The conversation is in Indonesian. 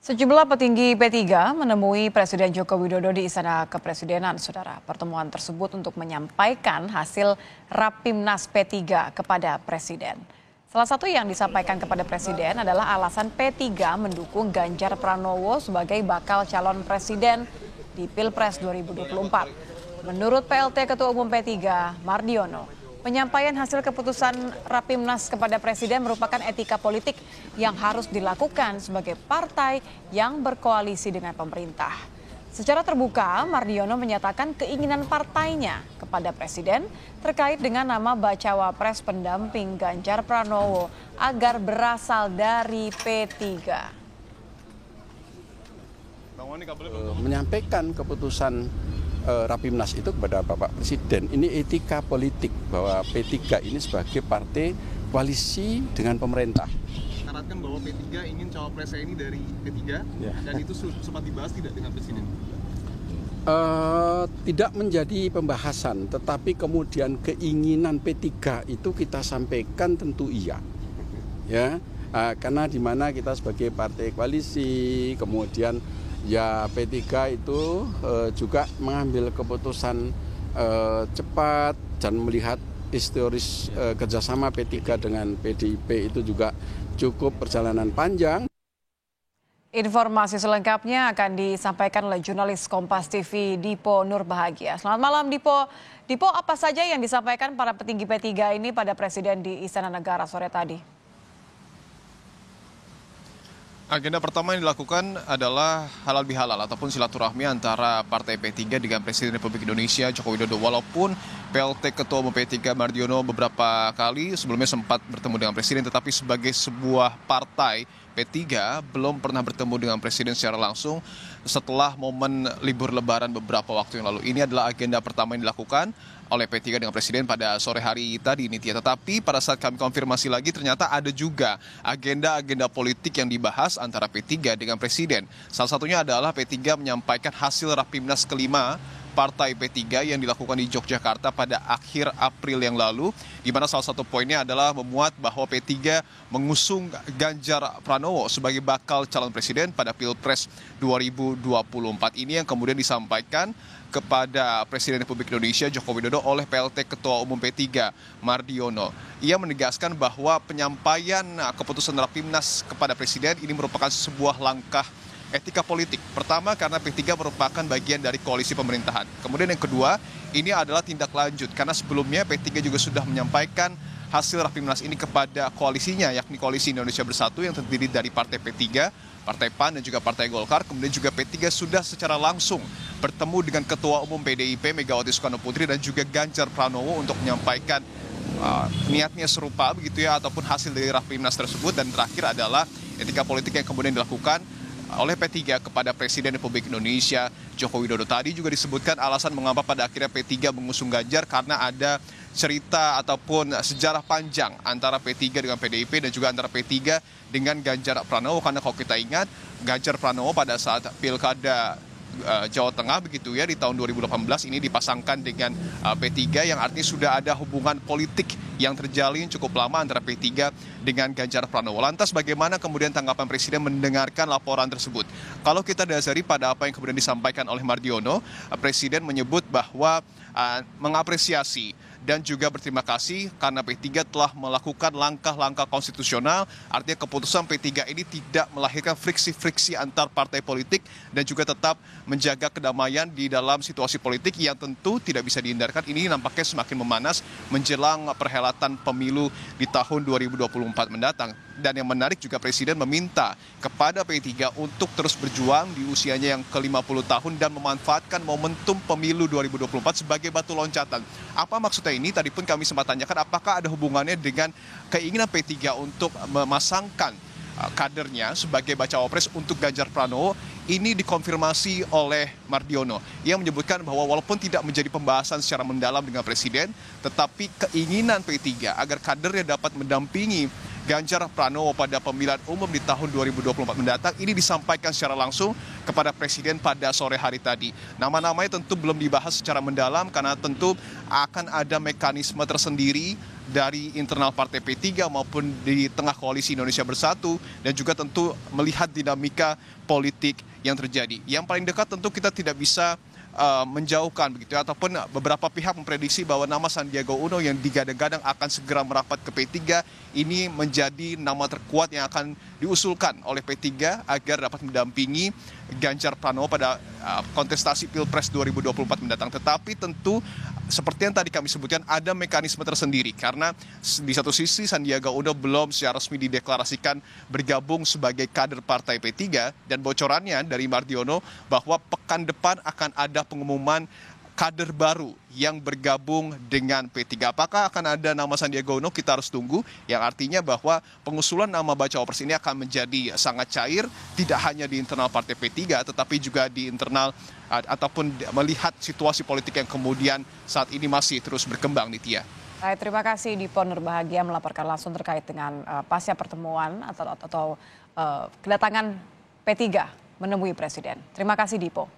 Sejumlah petinggi P3 menemui Presiden Joko Widodo di Istana Kepresidenan, Saudara. Pertemuan tersebut untuk menyampaikan hasil Rapimnas P3 kepada Presiden. Salah satu yang disampaikan kepada Presiden adalah alasan P3 mendukung Ganjar Pranowo sebagai bakal calon presiden di Pilpres 2024. Menurut PLT Ketua Umum P3, Mardiono, penyampaian hasil keputusan Rapimnas kepada Presiden merupakan etika politik yang harus dilakukan sebagai partai yang berkoalisi dengan pemerintah. Secara terbuka, Mardiono menyatakan keinginan partainya kepada Presiden terkait dengan nama bacawa pres pendamping Ganjar Pranowo agar berasal dari P3. Menyampaikan keputusan Rapimnas itu kepada Bapak Presiden, ini etika politik bahwa P3 ini sebagai partai koalisi dengan pemerintah. Syaratkan bahwa P3 ingin cawapresnya ini dari P3 ya. Dan itu sempat dibahas tidak dengan Presiden? Tidak menjadi pembahasan, tetapi kemudian keinginan P3 itu kita sampaikan tentu iya, ya, karena di mana kita sebagai partai koalisi, kemudian ya P3 itu juga mengambil keputusan cepat dan melihat historis kerjasama P3 dengan PDIP itu juga cukup perjalanan panjang. Informasi selengkapnya akan disampaikan oleh jurnalis Kompas TV Dipo Nurbahagia. Selamat malam Dipo. Dipo, apa saja yang disampaikan para petinggi P3 ini pada Presiden di Istana Negara sore tadi? Agenda pertama yang dilakukan adalah halal bihalal ataupun silaturahmi antara Partai P3 dengan Presiden Republik Indonesia Joko Widodo. Walaupun PLT Ketua Umum P3 Mardiono beberapa kali sebelumnya sempat bertemu dengan Presiden, tetapi sebagai sebuah partai P3 belum pernah bertemu dengan Presiden secara langsung setelah momen libur Lebaran beberapa waktu yang lalu. Ini adalah agenda pertama yang dilakukan oleh P3 dengan Presiden pada sore hari tadi, Nitya. Tetapi pada saat kami konfirmasi lagi ternyata ada juga agenda-agenda politik yang dibahas antara P3 dengan Presiden. Salah satunya adalah P3 menyampaikan hasil Rapimnas kelima Partai P3 yang dilakukan di Yogyakarta pada akhir April yang lalu, di mana salah satu poinnya adalah memuat bahwa P3 mengusung Ganjar Pranowo sebagai bakal calon presiden pada Pilpres 2024. Ini yang kemudian disampaikan kepada Presiden Republik Indonesia Joko Widodo oleh PLT Ketua Umum P3 Mardiono. Ia menegaskan bahwa penyampaian keputusan Rapimnas kepada Presiden ini merupakan sebuah langkah etika politik. Pertama, karena P3 merupakan bagian dari koalisi pemerintahan. Kemudian yang kedua, ini adalah tindak lanjut karena sebelumnya P3 juga sudah menyampaikan hasil Rapimnas ini kepada koalisinya, yakni Koalisi Indonesia Bersatu yang terdiri dari Partai P3, Partai PAN dan juga Partai Golkar. Kemudian juga P3 sudah secara langsung bertemu dengan Ketua Umum PDIP Megawati Soekarno Putri dan juga Ganjar Pranowo untuk menyampaikan niatnya serupa begitu ya, ataupun hasil dari Rapimnas tersebut. Dan terakhir adalah etika politik yang kemudian dilakukan oleh P3 kepada Presiden Republik Indonesia Joko Widodo. Tadi juga disebutkan alasan mengapa pada akhirnya P3 mengusung Ganjar karena ada cerita ataupun sejarah panjang antara P3 dengan PDIP dan juga antara P3 dengan Ganjar Pranowo. Karena kalau kita ingat, Ganjar Pranowo pada saat Pilkada Jawa Tengah begitu ya di tahun 2018 ini dipasangkan dengan P3 yang artinya sudah ada hubungan politik yang terjalin cukup lama antara P3 dengan Ganjar Pranowo. Lantas bagaimana kemudian tanggapan Presiden mendengarkan laporan tersebut? Kalau kita dasari pada apa yang kemudian disampaikan oleh Mardiono, Presiden menyebut bahwa mengapresiasi dan juga berterima kasih karena P3 telah melakukan langkah-langkah konstitusional. Artinya keputusan P3 ini tidak melahirkan friksi-friksi antar partai politik dan juga tetap menjaga kedamaian di dalam situasi politik yang tentu tidak bisa dihindarkan. Ini nampaknya semakin memanas menjelang perhelatan pemilu di tahun 2024 mendatang. Dan yang menarik juga Presiden meminta kepada P3 untuk terus berjuang di usianya yang ke-50 tahun dan memanfaatkan momentum pemilu 2024 sebagai batu loncatan. Apa maksudnya ini? Tadi pun kami sempat tanyakan apakah ada hubungannya dengan keinginan P3 untuk memasangkan kadernya sebagai bacawa pres untuk Ganjar Pranowo. Ini dikonfirmasi oleh Mardiono. Ia menyebutkan bahwa walaupun tidak menjadi pembahasan secara mendalam dengan Presiden, tetapi keinginan P3 agar kadernya dapat mendampingi Ganjar Pranowo pada pemilihan umum di tahun 2024 mendatang ini disampaikan secara langsung kepada Presiden pada sore hari tadi. Nama-namanya tentu belum dibahas secara mendalam karena tentu akan ada mekanisme tersendiri dari internal Partai P3 maupun di tengah koalisi Indonesia Bersatu dan juga tentu melihat dinamika politik yang terjadi. Yang paling dekat tentu kita tidak bisa menjauhkan begitu ataupun beberapa pihak memprediksi bahwa nama Sandiaga Uno yang digadang-gadang akan segera merapat ke P3 ini menjadi nama terkuat yang akan diusulkan oleh P3 agar dapat mendampingi Ganjar Pranowo pada kontestasi Pilpres 2024 mendatang. Tetapi tentu seperti yang tadi kami sebutkan ada mekanisme tersendiri karena di satu sisi Sandiaga Uno belum secara resmi dideklarasikan bergabung sebagai kader Partai P3 dan bocorannya dari Mardiono bahwa pekan depan akan ada pengumuman kader baru yang bergabung dengan P3. Apakah akan ada nama Sandiaga Uno? Kita harus tunggu, yang artinya bahwa pengusulan nama bacawa pres ini akan menjadi sangat cair, tidak hanya di internal Partai P3, tetapi juga di internal ataupun melihat situasi politik yang kemudian saat ini masih terus berkembang, Nitya. Baik, terima kasih Dipo Nurbahagia melaporkan langsung terkait dengan pasca pertemuan atau kedatangan P3 menemui Presiden. Terima kasih Dipo.